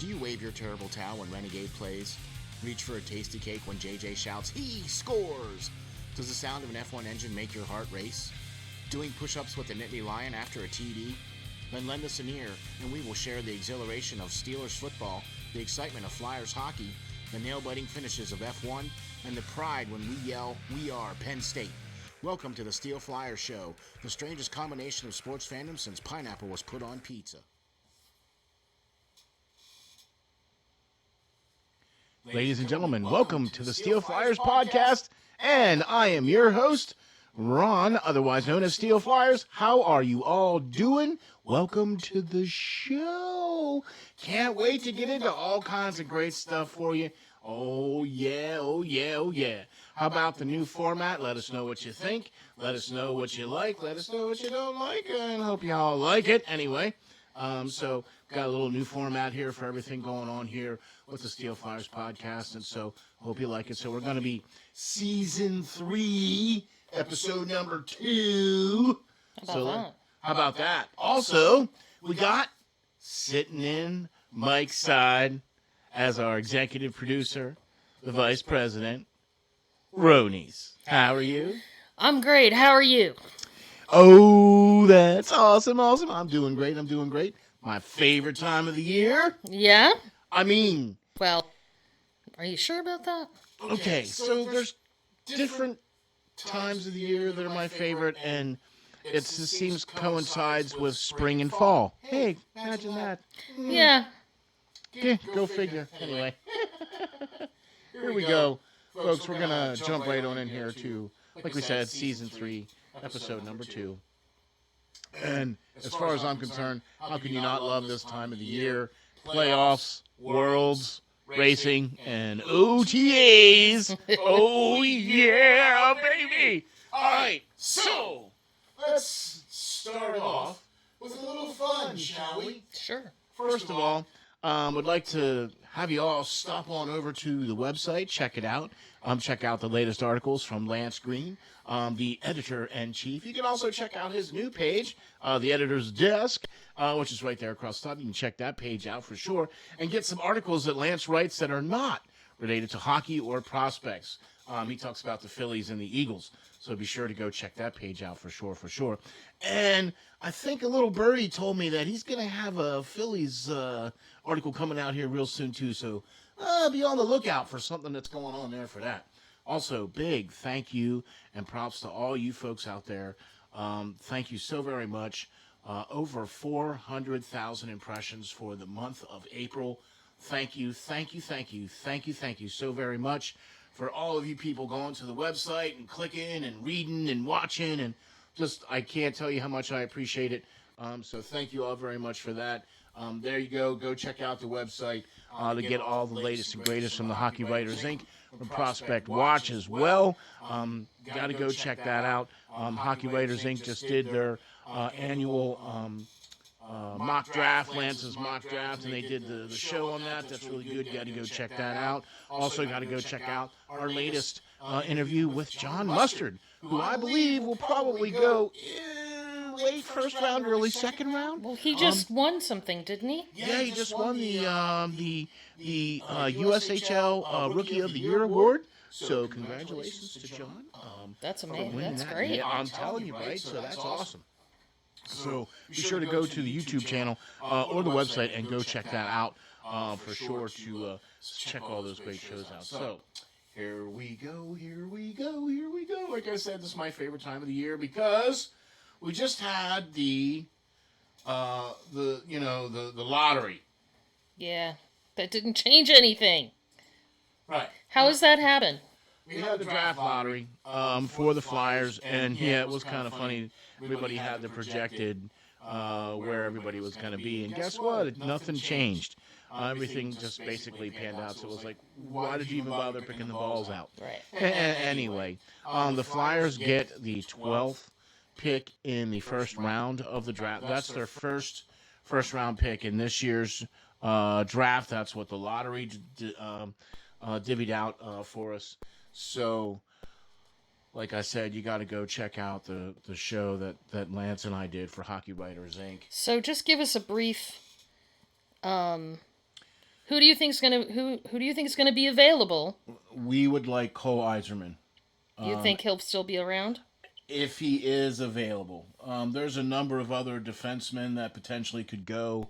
Do you wave your terrible towel when Renegade plays? Reach for a tasty cake when JJ shouts, "He scores!" Does the sound of an F1 engine make your heart race? Doing push-ups with the Nittany Lion after a TD? Then lend us an ear, and we will share the exhilaration of Steelers football, the excitement of Flyers hockey, the nail-biting finishes of F1, and the pride when we yell, "We are Penn State." Welcome to the SteelFlyers Show, the strangest combination of sports fandom since pineapple was put on pizza. Ladies and gentlemen, welcome to the SteelFlyers Podcast, and I am your host, Ron, otherwise known as SteelFlyers. How are you all doing? Welcome to the show. Can't wait to get into all kinds of great stuff for you. Oh yeah, oh yeah, oh yeah. How about the new format? Let us know what you think. Let us know what you like. Let us know what you don't like. And hope you all like it. Anyway, so got a little new format here for everything going on here with the SteelFlyers Podcast, and so hope you like it. So we're going to be Season 3, Episode number 2. How about that? Also, we got sitting in Mike's side as our executive producer, the vice president, Ronies. How are you? I'm great. How are you? Oh, that's awesome. I'm doing great. My favorite time of the year. Yeah? I mean... Well, are you sure about that? Okay, so there's different times of the year that are my favorite, and it seems coincides with spring and fall. Hey, imagine that. Yeah. Okay, go figure. Anyway, here we go. Folks, we're going to jump right on in here to, like we said, Season 3, Episode number 2. And as far as I'm concerned, how can you not love this time of the year? Playoffs, Worlds, racing, and OTAs. Oh, yeah, baby. All right, so let's start off with a little fun, shall we? Sure. First of all, would like to have you all stop on over to the website, check it out. Check out the latest articles from Lance Green, the editor-in-chief. You can also check out his new page, The Editor's Desk, which is right there across the top. You can check that page out for sure and get some articles that Lance writes that are not related to hockey or prospects. He talks about the Phillies and the Eagles, so be sure to go check that page out for sure. And I think a little birdie told me that he's going to have a Phillies article coming out here real soon, too, so be on the lookout for something that's going on there for that. Also, big thank you and props to all you folks out there. Thank you so very much. Over 400,000 impressions for the month of April. Thank you so very much for all of you people going to the website and clicking and reading and watching, and just, I can't tell you how much I appreciate it. So thank you all very much for that. There you go. Go check out the website to get all the latest and greatest from the Hockey Writers Inc. from Prospect Watch as well. Got to go check that out. Hockey Writers Inc. just did their annual mock draft, Lance's mock draft, and they did the show on that. That's really good. Got to go check that out. Also got to go check out our latest interview with John Mustard, who I believe will probably go in late first round, early second round. Well, he just won something, didn't he? Yeah, he just won the USHL Rookie of the Year award. So congratulations to John. That's amazing. That's great. Yeah, I'm telling you, right? So that's awesome. So be sure to go to the YouTube channel or the website and go check that out for sure to check all those great shows out. So here we go. Like I said, this is my favorite time of the year because we just had the lottery. Yeah, that didn't change anything. Right. How does that happen? We had the draft lottery for the Flyers, and yeah, it was kind of funny. Everybody had the projected where everybody was going to be, and guess what? Nothing changed. Everything just basically panned out. So it was like, why did you even bother picking the balls out? Right. Anyway, the Flyers get the 12th pick in the first round of the draft. That's their first round pick in this year's draft. That's what the lottery divvied out for us. So, like I said, you got to go check out the show that Lance and I did for Hockey Writers Inc. So just give us a brief Who do you think's gonna who do you think is gonna be available? We would like Cole Eiserman. You think he'll still be around? If he is available. There's a number of other defensemen that potentially could go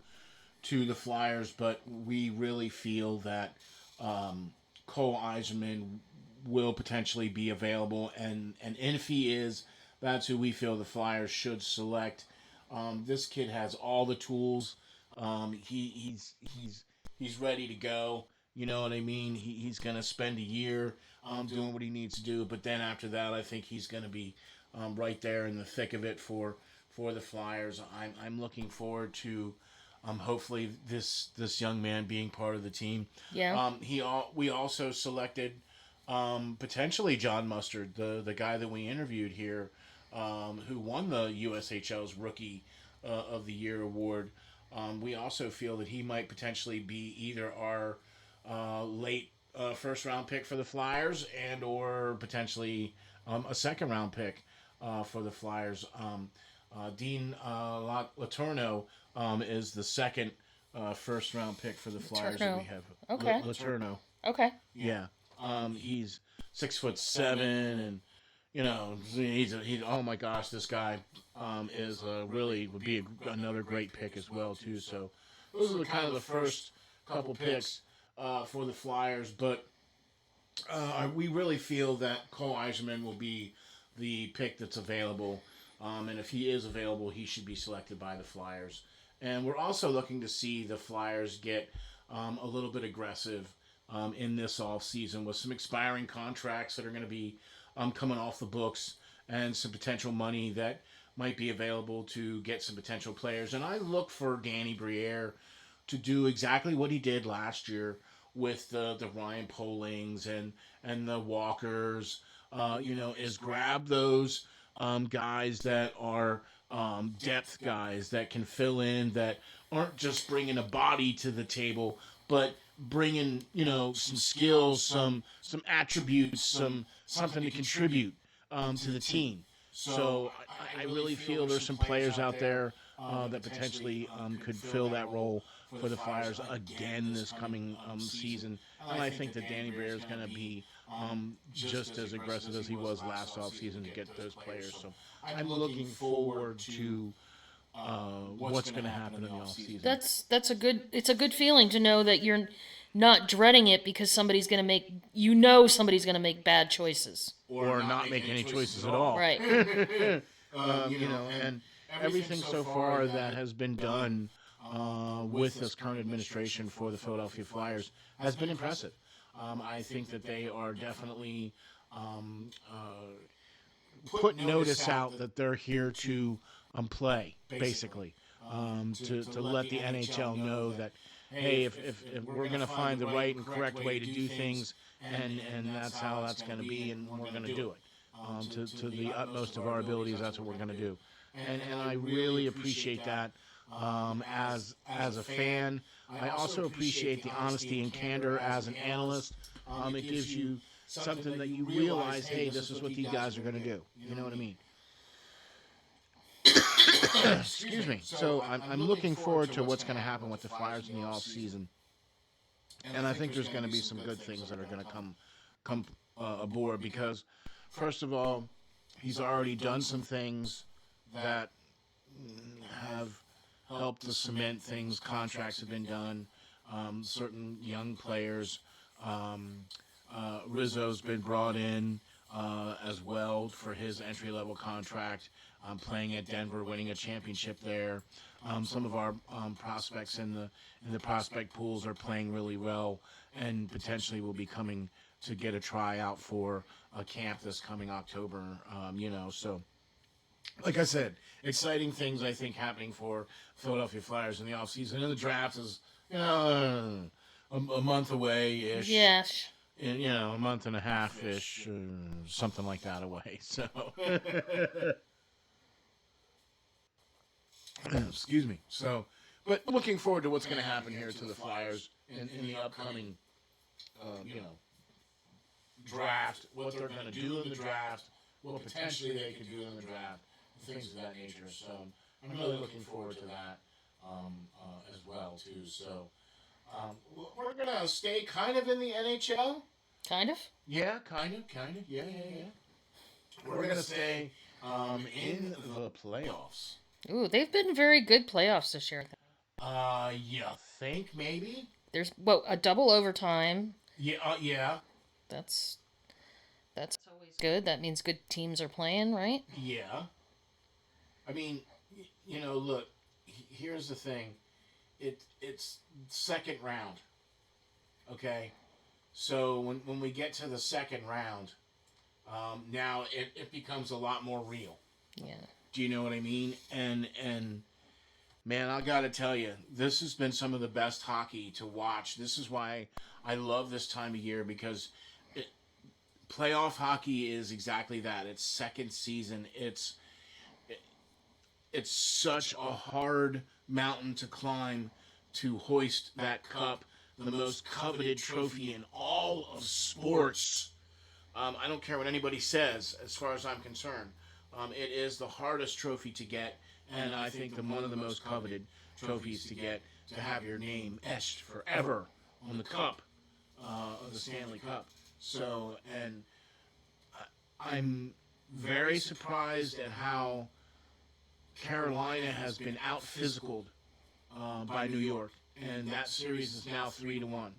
to the Flyers, but we really feel that Cole Eiserman will potentially be available, and if he is, that's who we feel the Flyers should select. This kid has all the tools. He's ready to go. You know what I mean? He's going to spend a year doing what he needs to do, but then after that, I think he's going to be right there in the thick of it for the Flyers. I'm looking forward to hopefully this young man being part of the team. Yeah. We also selected potentially John Mustard, the guy that we interviewed here, who won the USHL's Rookie of the Year award. We also feel that he might potentially be either our late first round pick for the Flyers and or potentially a second round pick for the Flyers. Dean Letourneau is the second first round pick for the Flyers that we have. Okay. Letourneau. Okay. Yeah. He's 6'7", and he's oh my gosh, this guy is really would be another great pick as well too. So those are kind of the first couple picks for the Flyers, but we really feel that Cole Eiserman will be the pick that's available, and if he is available, he should be selected by the Flyers. And we're also looking to see the Flyers get a little bit aggressive in this off season with some expiring contracts that are going to be coming off the books and some potential money that might be available to get some potential players. And I look for Danny Briere to do exactly what he did last year with the Ryan Polings and the Walkers, is grab those guys that are depth guys that can fill in, that aren't just bringing a body to the table, but bringing some skills, some attributes, something to contribute to the team. So I really feel there's some players out there that potentially could fill that role for the Flyers again this coming season. And I think that Danny Briere is going to be just as aggressive as he was last offseason to get those players. So I'm looking forward to what's going to happen in the offseason. It's a good feeling to know that you're not dreading it because somebody's going to make bad choices. Or not make any choices at all. Right. And everything so far that has been done with this current administration for the Philadelphia Flyers has been impressive. I think that they are definitely putting notice out that they're here to play, basically, to let the NHL know that, hey, if we're going to find the right and correct way to do things, and that's how that's going to be, and we're going to do it to the utmost of our abilities. That's what we're going to do, and I really appreciate that as a fan. I also appreciate the honesty and candor as an analyst. It gives you something that you realize, hey, this is what these guys are going to do. You know what I mean? Excuse me. So I'm looking forward to what's going to happen with the Flyers in the off season, and I think there's going to be some good things that are going to come aboard because, first of all, he's already done some things that have helped to cement things. Contracts have been done. Certain young players. Rizzo's been brought in as well for his entry-level contract, playing at Denver, winning a championship there. Some of our prospects in the prospect pools are playing really well and potentially will be coming to get a tryout for a camp this coming October. So like I said, exciting things I think happening for Philadelphia Flyers in the offseason. And the draft is a month away-ish. Yes. A month and a half-ish, something like that away. So, excuse me. So, but looking forward to what's going to happen here to the Flyers in the upcoming, draft. What they're going to do in the draft, what potentially they could do in the draft, things of that nature. So, I'm really looking forward to that as well too. So. We're gonna stay kind of in the NHL. Kind of. Yeah, kind of. Yeah. We're gonna stay in the playoffs. Ooh, they've been very good playoffs this year. You think maybe? There's a double overtime. Yeah. That's always good. That means good teams are playing, right? Yeah. I mean, look. Here's the thing. It's second round. Okay. So when we get to the second round, now it becomes a lot more real. Yeah. Do you know what I mean? And man, I got to tell you, this has been some of the best hockey to watch. This is why I love this time of year, because playoff hockey is exactly that. It's second season. It's such a hard mountain to climb to hoist that cup, the most coveted trophy in all of sports. I don't care what anybody says, as far as I'm concerned. It is the hardest trophy to get, and I think one of the most coveted trophies to get, to have your name etched forever on the cup of the Stanley Cup. So, and I'm very surprised at how Carolina has been out-physicaled by New York, and that series is now 3-1.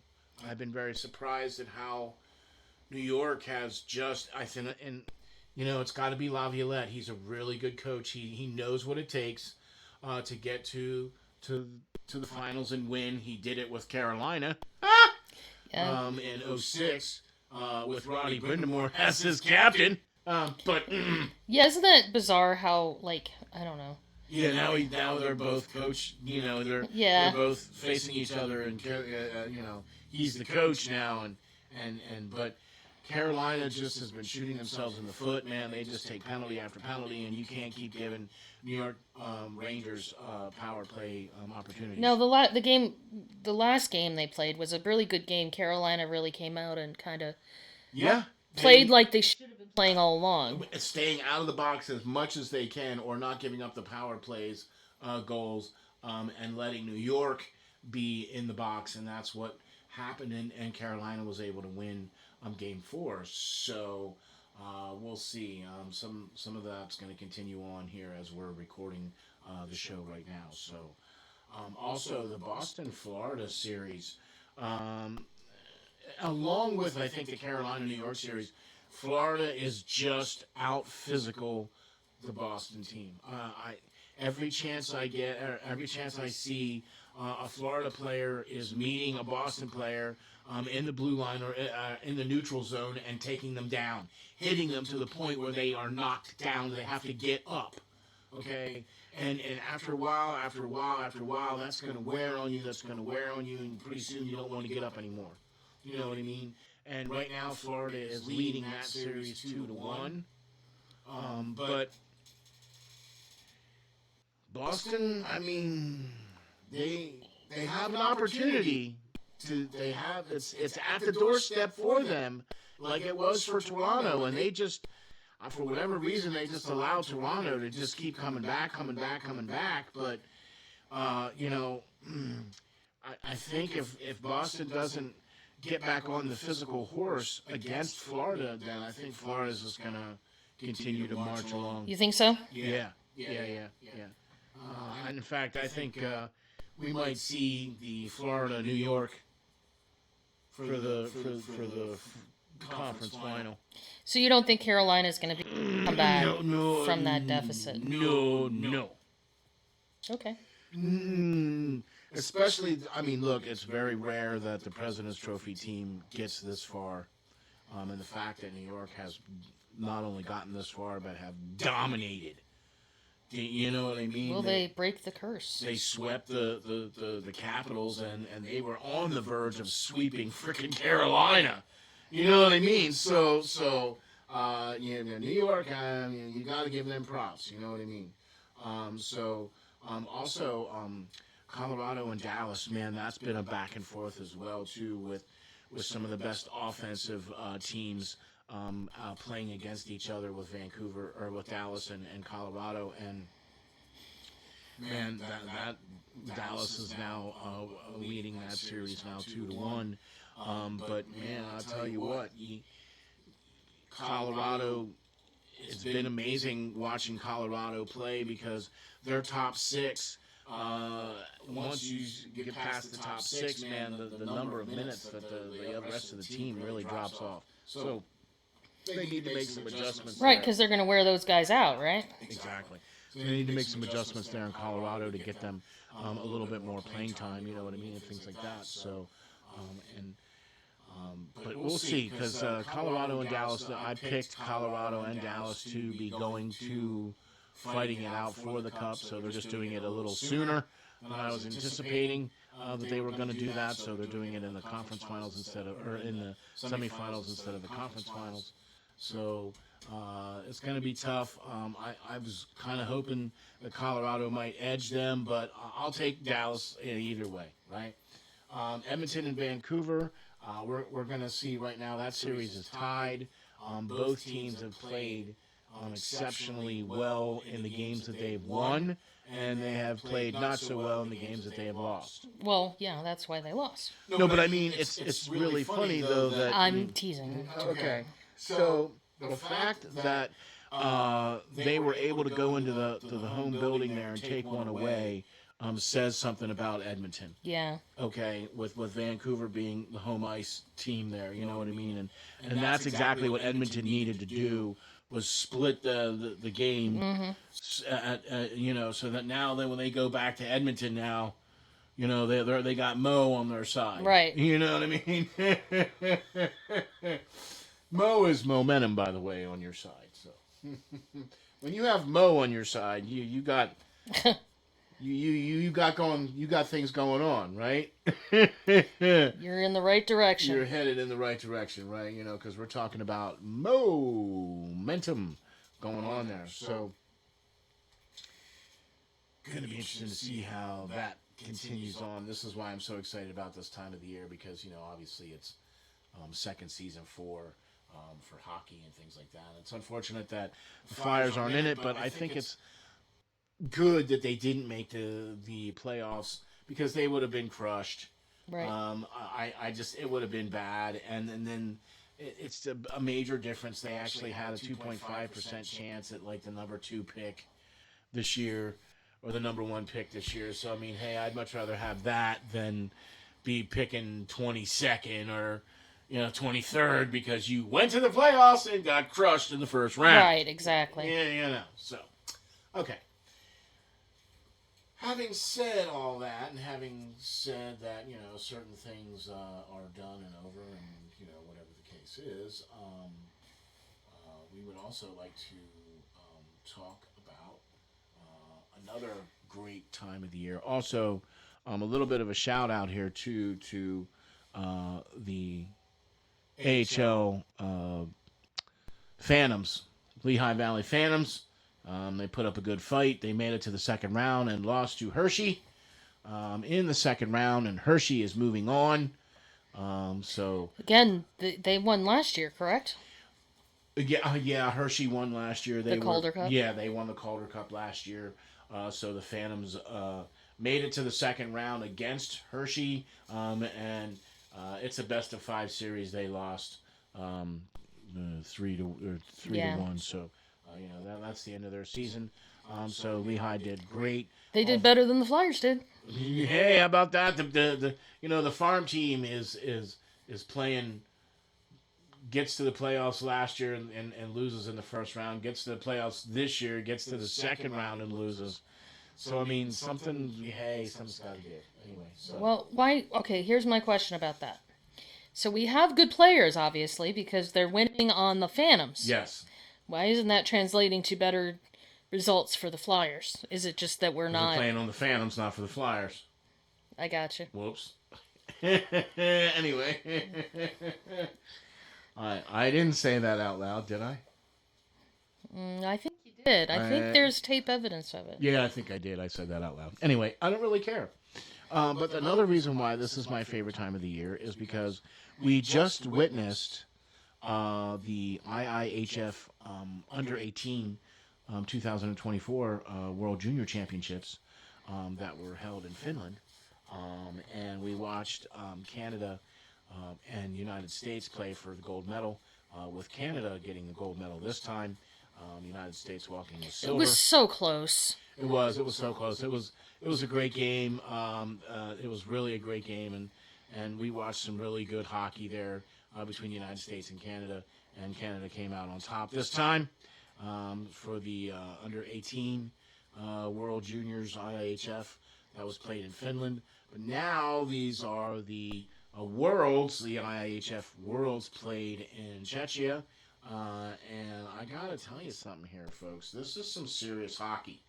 I've been very surprised at how New York has just, I think, and it's got to be Laviolette. He's a really good coach. He knows what it takes to get to the finals and win. He did it with Carolina in 2006 with Roddy Brindamore as his captain. Yeah, isn't that bizarre? How I don't know. Yeah, now they're both coach. They're both facing each other, and he's the coach now, but Carolina just has been shooting themselves in the foot, man. They just take penalty after penalty, and you can't keep giving New York Rangers power play opportunities. No, the last game they played was a really good game. Carolina really came out and kind of played like they should have been playing all along. Staying out of the box as much as they can, or not giving up the power plays goals, and letting New York be in the box, and that's what happened, and Carolina was able to win Game 4. So we'll see. Some of that's going to continue on here as we're recording the show right now. So also the Boston-Florida series, along with, I think, the Carolina-New York series, Florida is just out physical the Boston team. Every chance I get, or every chance I see, a Florida player is meeting a Boston player in the blue line or in the neutral zone and taking them down, hitting them to the point where they are knocked down. They have to get up. Okay? And after a while, that's going to wear on you. And pretty soon you don't want to get up anymore. You know what I mean? And right now, Florida is leading that series 2-1. But Boston, I mean, they have an opportunity to. It's at the doorstep for them, like it was for Toronto, and they just, for whatever reason, they just allowed Toronto to just keep coming back. But I think if Boston doesn't get back on the physical horse against Florida, then I think Florida's just going to continue to march along. You think so? Yeah. And in fact, I think we might see the Florida-New York for the conference final. So you don't think Carolina's going to come back from that deficit? No. Okay. Especially, I mean, look, it's very rare that the President's Trophy team gets this far. And the fact that New York has not only gotten this far, but have dominated. You know what I mean? Will they break the curse? They swept the Capitals, and they were on the verge of sweeping frickin' Carolina. You know what I mean? So New York, you got to give them props. You know what I mean? Also, Colorado and Dallas, man, that's been a back and forth as well too, with some of the best offensive teams playing against each other with Vancouver or with Dallas and Colorado, and man, that Dallas Dallas is now leading that series now 2-1. But man, I'll tell you what, Colorado. It's been amazing watching Colorado play because their top six. Once you get past the top six, man, the number of minutes that the rest of the team really drops off. So they need to make some adjustments. Right, because they're going to wear those guys out, right? Exactly. So they need to make some adjustments there in Colorado to get them a little bit more playing time, you know what I mean, and things like that. So, but we'll see, because Colorado and Dallas, I picked Colorado and Dallas to be going to fighting it out for the Cup, so they're just doing it a little sooner than I was anticipating that they were going to do that, so they're doing it in the conference finals or in the semifinals instead of the conference finals. So it's going to be tough. I was kind of hoping that Colorado might edge them, but I'll take Dallas either way, right? Edmonton and Vancouver, we're going to see right now that series is tied. Both teams have played exceptionally well in the games that they've won, and they have played not so well in the games that they have lost. Well, yeah, that's why they lost. No, but I mean, it's really funny, though, that... I'm teasing. Okay. So the fact that they were able to go into the home building there and take one away says something about Edmonton. Yeah. Okay, with Vancouver being the home ice team there, you know what I mean? And that's exactly what Edmonton needed to do, was split the game, you know, so that now when they go back to Edmonton now, you know, they got Mo on their side. Right. You know what I mean? Mo is momentum, by the way, on your side. So when you have Mo on your side, you got you got things going on, right? You're in the right direction. You're headed in the right direction, right? You know, because we're talking about momentum going on there. So going to be interesting to see how that continues on. This is why I'm so excited about this time of the year, because, you know, obviously it's second season for hockey and things like that. It's unfortunate that the Flyers aren't in it, but I think it's good that they didn't make the playoffs, because they would have been crushed. Right. I just, it would have been bad. And then it's a major difference. They actually had a 2.5% chance at like the number 2 pick this year, or the number 1 pick this year. So, I mean, hey, I'd much rather have that than be picking 22nd or, you know, 23rd, because you went to the playoffs and got crushed in the first round. Right, exactly. Yeah, you know. So, okay. Having said all that, and having said that, you know, certain things are done and over, and, you know, whatever the case is, we would also like to talk about another great time of the year. Also, a little bit of a shout out here to the AHL Phantoms, Lehigh Valley Phantoms. They put up a good fight. They made it to the second round and lost to Hershey in the second round, and Hershey is moving on. So again, they won last year, correct? Yeah, Hershey won last year. The Calder Cup? Yeah, they won the Calder Cup last year. So the Phantoms made it to the second round against Hershey, and it's a best-of-5 series. They lost 3-1. So you know, that's the end of their season. So Lehigh did great. They did better than the Flyers did. Hey, how about that? The you know, the farm team is playing. Gets to the playoffs last year and loses in the first round. Gets to the playoffs this year, gets to the second round and loses. So, I mean, something's got to give. Anyway. So. Well, why? Okay, here's my question about that. So we have good players, obviously, because they're winning on the Phantoms. Yes. Why isn't that translating to better results for the Flyers? Is it just that we're playing on the Phantoms, not for the Flyers? I gotcha. Whoops. Anyway. I didn't say that out loud, did I? I think you did. I think there's tape evidence of it. Yeah, I think I did. I said that out loud. Anyway, I don't really care. But another reason why this is my favorite time of the year is because we just witnessed the IIHF Under 18 2024 World Junior Championships that were held in Finland. and we watched Canada and United States play for the gold medal, with Canada getting the gold medal this time. United States walking with silver. It was so close. It was so close. It was a great game. It was really a great game, and we watched some really good hockey there between the United States and Canada came out on top this time for the under 18 World Juniors IIHF that was played in Finland. But now these are the Worlds, the IIHF Worlds played in Czechia. And I gotta tell you something here, folks. This is some serious hockey,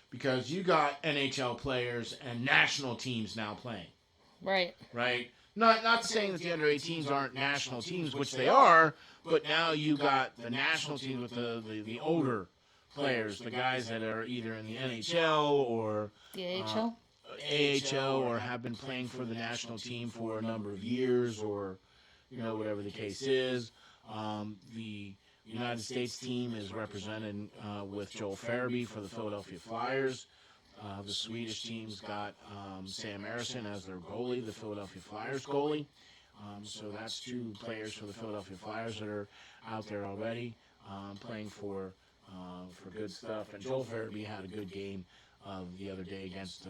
because you got NHL players and national teams now playing. Right. Not saying that the under 18s aren't national teams, which they are, but now you got the national team with the older players, the guys that are either in the NHL or the AHL. AHL, or have been playing for the national team for a number of years, or whatever the case is. The United States team is represented with Joel Farabee for the Philadelphia Flyers. The Swedish team's got Sam Ersson as their goalie, the Philadelphia Flyers goalie. So that's two players for the Philadelphia Flyers that are out there already playing for good stuff. And Joel Farabee had a good game the other day against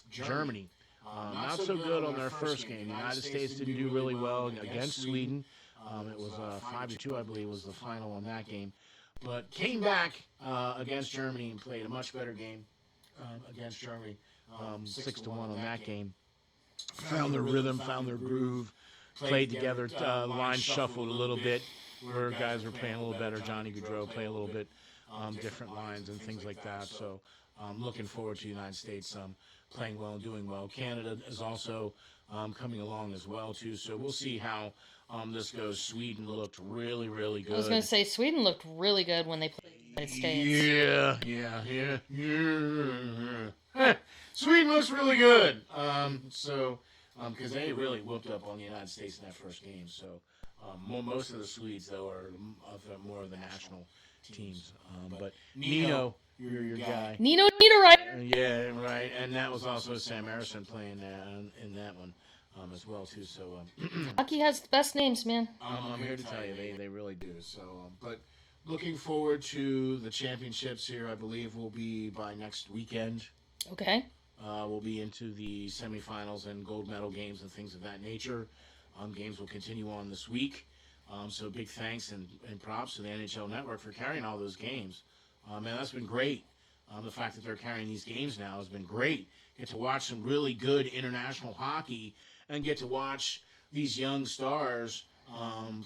Germany. Not so good on their first game. The United States didn't do really well against Sweden. It was 5-2, I believe, was the final on that game. But came back against Germany and played a much better game against Germany, 6-1 on that game. Found their rhythm, found their groove, played together. Lines shuffled a little bit, where guys were playing a little better. Johnny Gaudreau played a little bit different lines and things like that. So I'm looking forward to the United States playing well and doing well. Canada is also coming along as well, too. So we'll see how this goes. Sweden looked really, really good. I was going to say, Sweden looked really good when they played the United States. Yeah. Sweden looks really good. Because they really whooped up on the United States in that first game. So most of the Swedes, though, are more of the national teams. But Nino, you're your guy. Nino Niederreiter. Yeah, right. And that was also Sam Ersson playing in that one as well, too. So Hockey has the best names, man. I'm here to tell you, they really do. So, but looking forward to the championships here. I believe will be by next weekend. Okay. We'll be into the semifinals and gold medal games and things of that nature. Games will continue on this week. So big thanks and props to the NHL Network for carrying all those games. Man, that's been great. The fact that they're carrying these games now has been great. Get to watch some really good international hockey and get to watch these young stars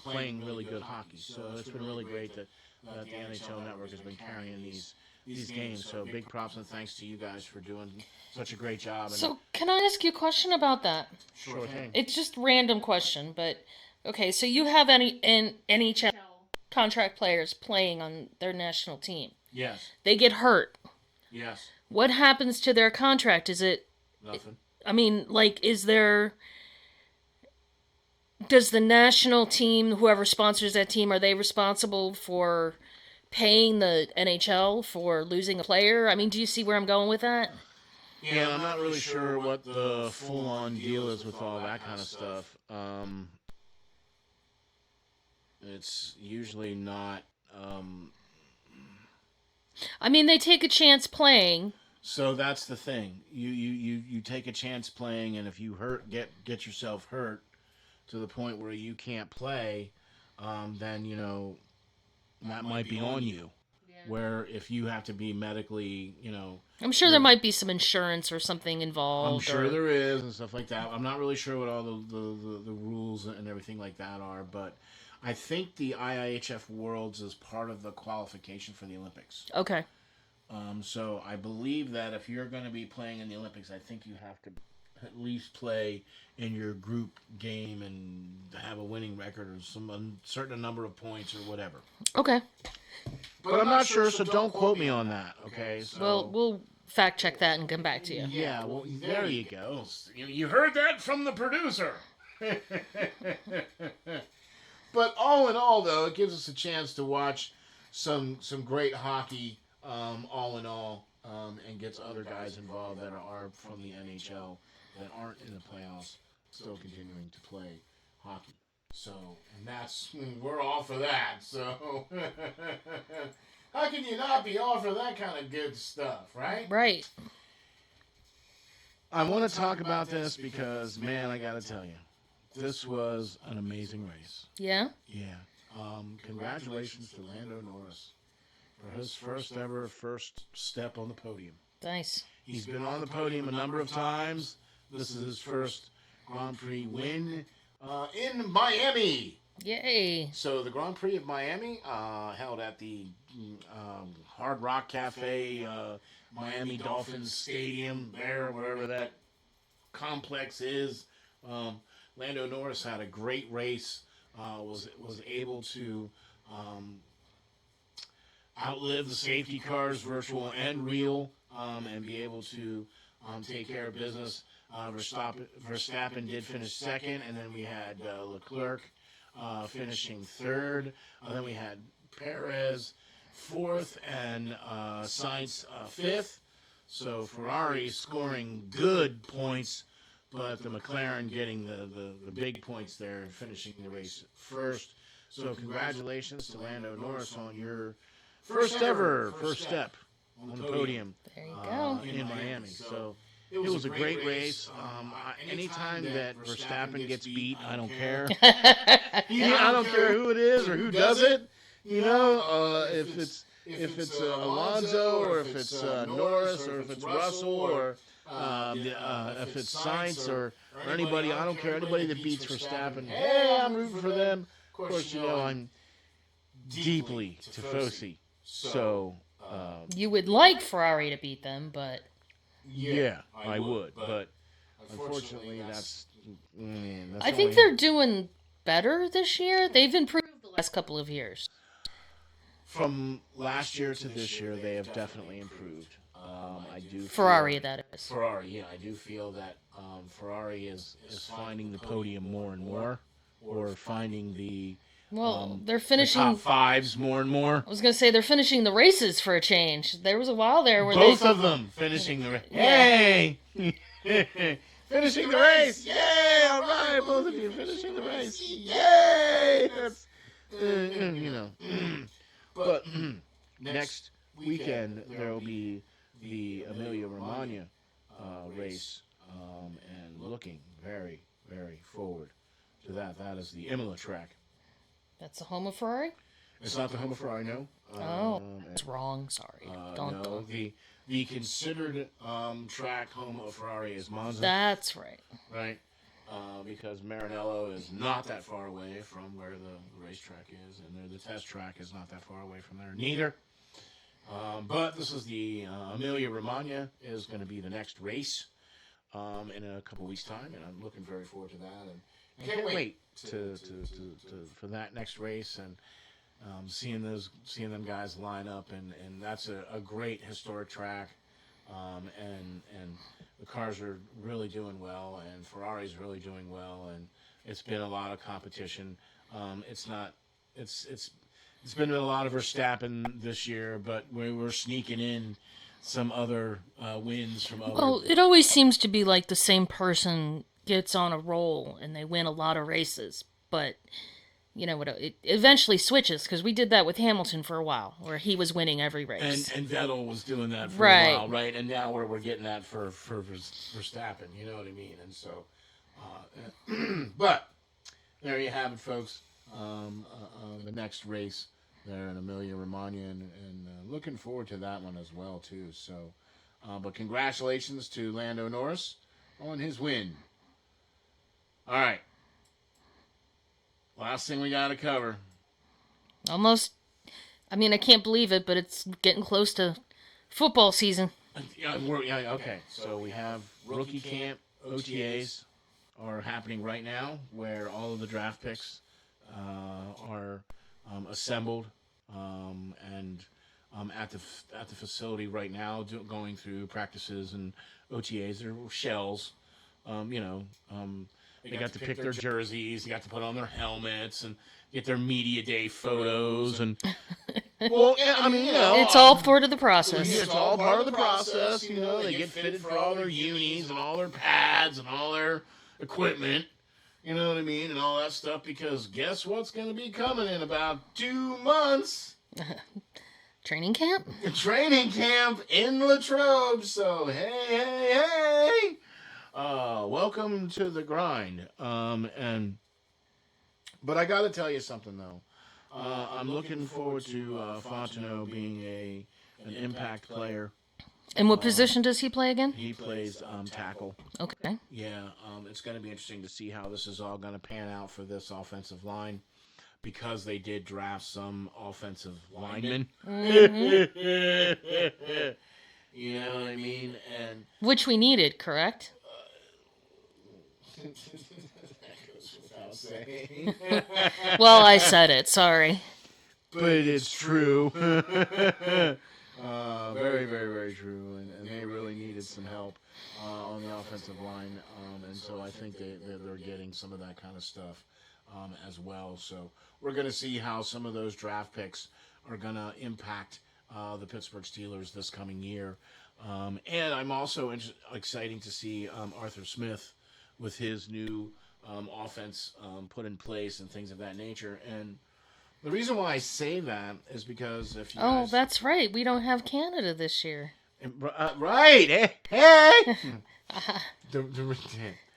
playing really good hockey. So it's been really great that the NHL Network has been carrying these games. So big props and thanks to you guys for doing such a great job. And so can I ask you a question about that? Sure thing. It's just a random question, but okay, so you have any NHL contract players playing on their national team. Yes. They get hurt. Yes. What happens to their contract? Is it... Nothing. I mean, like, is there... Does the national team, whoever sponsors that team, are they responsible for paying the NHL for losing a player? I mean, do you see where I'm going with that? Yeah, I'm not really sure what the full-on deal is with all that kind of stuff. It's usually not... I mean, they take a chance playing. So that's the thing. You take a chance playing, and if you get yourself hurt to the point where you can't play, then that might be on you. Yeah. Where if you have to be medically, I'm sure there might be some insurance or something involved. I'm sure there is and stuff like that. I'm not really sure what all the rules and everything like that are, but I think the IIHF Worlds is part of the qualification for the Olympics. Okay. So I believe that if you're going to be playing in the Olympics, I think you have to at least play in your group game and have a winning record or some certain number of points or whatever. Okay. But I'm not sure, so don't quote me on that, okay? So, well, we'll fact check that and come back to you. Yeah, well, there you go. You heard that from the producer. But all in all, though, it gives us a chance to watch some great hockey, all in all, and gets other guys involved that are from the NHL that aren't in the playoffs still continuing to play hockey. So, and we're all for that. So, how can you not be all for that kind of good stuff, right? Right. I want to talk about this because, man, I got to tell you, this was an amazing race. Yeah? Yeah. Congratulations to Lando Norris for his first step on the podium. Nice. He's been on the podium a number of times. This is his first Grand Prix win in Miami. Yay. So the Grand Prix of Miami, held at the Hard Rock Cafe, Miami Dolphins Stadium, there, wherever that complex is. Lando Norris had a great race. Was able to outlive the safety cars, virtual and real, and be able to take care of business. Verstappen did finish second, and then we had Leclerc finishing third. Then we had Perez fourth and Sainz fifth. So Ferrari scoring good points, but the McLaren getting the big points there, finishing the race first. So congratulations to Lando Norris on your first step on the podium. There you go. In Miami. So it was a great race. Anytime that Verstappen gets beat, I don't care. I don't care who it is or who does it. If it's Alonso or if it's Norris or if it's Russell or if it's Sainz or anybody, I don't care. Anybody that beats Verstappen, hey, I'm rooting for them. Of course, I'm deeply tifosi. So You would like Ferrari to beat them, but... Yeah, I would. But unfortunately, I think they're doing better this year. They've improved the last couple of years. From last year to this year, they have definitely improved. I do. Ferrari, that is. Ferrari, yeah, I do feel that Ferrari is finding the podium more and more, or finding the they're finishing the top fives more and more. I was gonna say they're finishing the races for a change. There was a while there where both of them finishing the race. Yay! Finishing the race! Yay! All right, both of you finishing the race! Yay! That's But next weekend there will be the Emilia Romagna race, and looking very, very forward to that. That is the Imola track. That's the home of Ferrari? It's not the home of Ferrari, no. It's wrong. Sorry. No, the considered track home of Ferrari is Monza. That's right. Right? Because Maranello is not that far away from where the racetrack is, and the test track is not that far away from there neither. But this is the Emilia Romagna is going to be the next race in a couple weeks' time, and I'm looking very forward to that. And I can't wait to for that next race and seeing them guys line up, and that's a great historic track, and the cars are really doing well, and Ferrari's really doing well, and it's been a lot of competition. It's been a lot of Verstappen this year, but we were sneaking in some other wins from other. Well, it always seems to be like the same person gets on a roll and they win a lot of races, but it eventually switches, because we did that with Hamilton for a while, where he was winning every race. And Vettel was doing that for a while, right? And now we're getting that for Verstappen, you know what I mean? And so, but there you have it, folks. The next race there in Emilia Romagna, and looking forward to that one as well, too. So, but congratulations to Lando Norris on his win. All right. Last thing we got to cover. Almost. I mean, I can't believe it, but it's getting close to football season. Okay. So we have rookie camp OTAs are happening right now, where all of the draft picks are assembled and at the facility right now, going through practices and OTAs. They're shells, They got to pick their jerseys. They got to put on their helmets and get their media day photos and Well, yeah, I mean, It's all part of the process. It's all part of the process. They get fitted for all their unis and all their pads and all their equipment. You know what I mean? And all that stuff, because guess what's going to be coming in about 2 months? Training camp? Training camp in Latrobe. So, hey. Welcome to the grind. But I got to tell you something, though. I'm looking forward to Fontenot being an impact player. And what position does he play again? He plays tackle. Okay. Yeah, it's going to be interesting to see how this is all going to pan out for this offensive line, because they did draft some offensive linemen. Mm-hmm. You know what I mean? And which we needed, correct? that goes without saying. Well, I said it. Sorry. But it's true. Very, very, very true, and they really needed some help on the offensive line, and so I think they're getting some of that kind of stuff as well. So we're going to see how some of those draft picks are going to impact the Pittsburgh Steelers this coming year. And I'm also exciting to see Arthur Smith with his new offense put in place and things of that nature. And the reason why I say that is because if you guys... that's right. We don't have Canada this year. Right. Hey.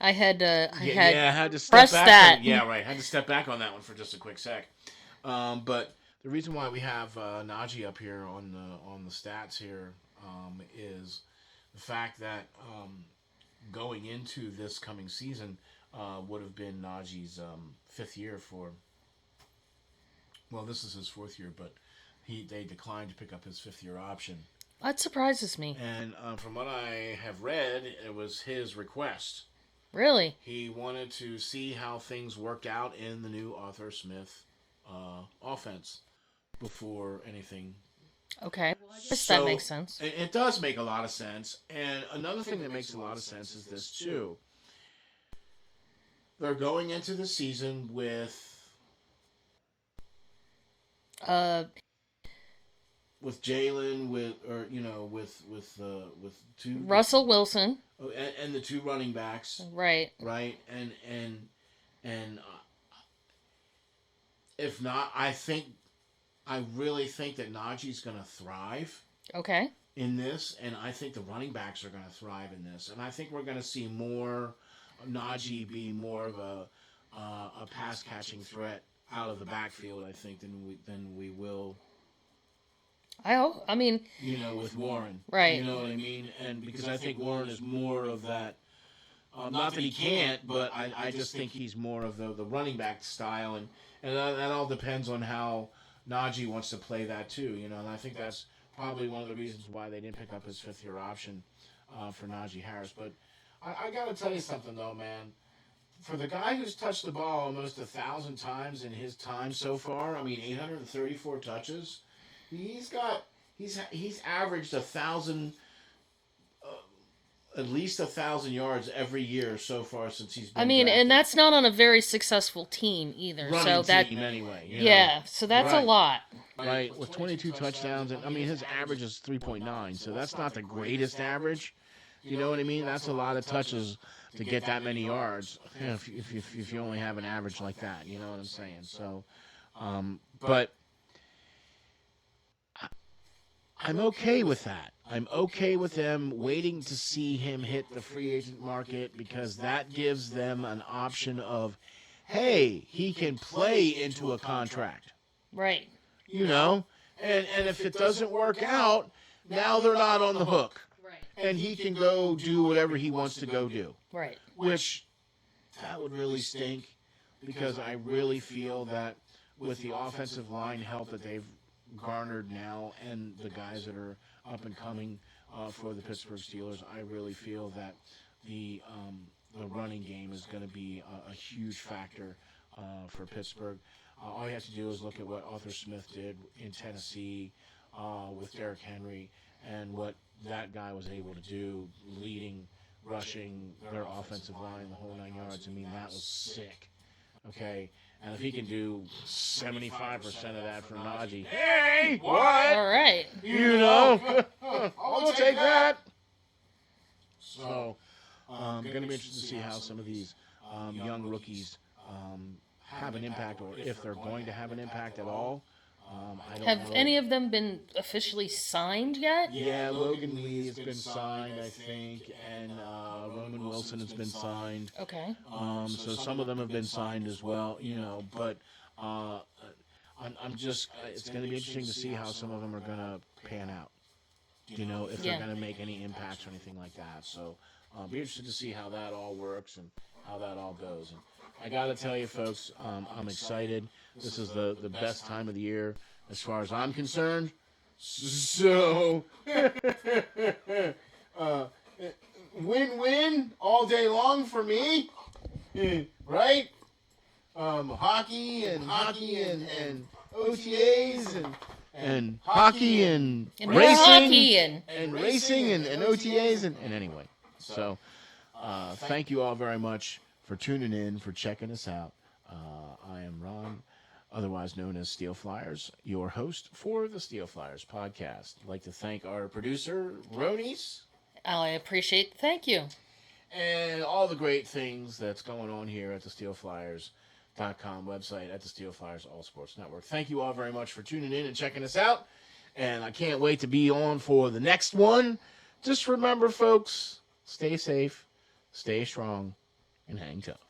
I had I had to step press back that. I had to step back on that one for just a quick sec. But the reason why we have Najee up here on the stats here is the fact that going into this coming season would have been Najee's fifth year for... Well, this is his fourth year, but they declined to pick up his fifth-year option. That surprises me. And from what I have read, it was his request. Really? He wanted to see how things worked out in the new Arthur Smith offense before anything. Okay. Well, I guess that makes sense. It does make a lot of sense. And another thing that makes a lot of sense is this, too. They're going into the season with Jalen, with two Russell Wilson, and the two running backs, right, and if not, I really think that Najee's going to thrive. Okay. In this, and I think the running backs are going to thrive in this, and I think we're going to see more Najee be more of a pass catching threat out of the backfield, I think, than we will. I mean, with Warren, right? You know what I mean? And because I think Warren is more of that. Not that he can't, but I just think he's more of the running back style, and that all depends on how Najee wants to play that too. And I think that's probably one of the reasons why they didn't pick up his fifth-year option for Najee Harris. But I got to tell you something, though, man. For the guy who's touched the ball almost 1,000 times in his time so far, 834 touches, he's averaged 1,000, at least 1,000 yards every year so far since he's been drafted. And that's not on a very successful team either. Running team anyway. So that's a lot. Right, with 22 touchdowns, and his average is 3.9, so that's not the greatest average. You know what I mean? That's a lot of touches to get that many yards if you only have an average like that. You know what I'm saying? So, but I'm okay with that. I'm okay with them waiting to see him hit the free agent market, because that gives them an option of, hey, he can play into a contract. Right. And if it doesn't work out, now they're not on the hook. Right. And he can go do whatever he wants to go do. Right. Which, that would really stink, because I really feel that with the offensive line help that they've garnered now and the guys that are up and coming for the Pittsburgh Steelers, I really feel that the running game is going to be a huge factor for Pittsburgh. All you have to do is look at what Arthur Smith did in Tennessee with Derrick Henry, and what that guy was able to do, leading, rushing their offensive line the whole 9 yards. That was sick. Okay, and if he can do 75% of that for Najee, hey, what? All right. You know, I'll take that. So, going to be interested to see how some of these young rookies have an impact, or if they're going to have an impact at all. I don't Have know. any of them been officially signed yet? Yeah, Logan Lee has been signed, I think, and Roman Wilson has been signed. Okay. So some of them have been signed as well, you know, but I'm just, it's going to be interesting to see how some of them are going to pan out, you know, if they're going to make any impacts or anything like that. So I'll be interested to see how that all works and how that all goes. And I got to tell you, folks, I'm excited. This is the best time of the year as far as I'm concerned. So, win-win all day long for me, right? Hockey and OTAs and hockey and racing and racing and OTAs and anyway. So, thank you all very much for tuning in, for checking us out. I am Ron, otherwise known as SteelFlyers, your host for the SteelFlyers Podcast. I'd like to thank our producer, Ronis. I appreciate the thank you. And all the great things that's going on here at the SteelFlyers.com website, at the SteelFlyers All Sports Network. Thank you all very much for tuning in and checking us out. And I can't wait to be on for the next one. Just remember, folks, stay safe, stay strong, and hang tough.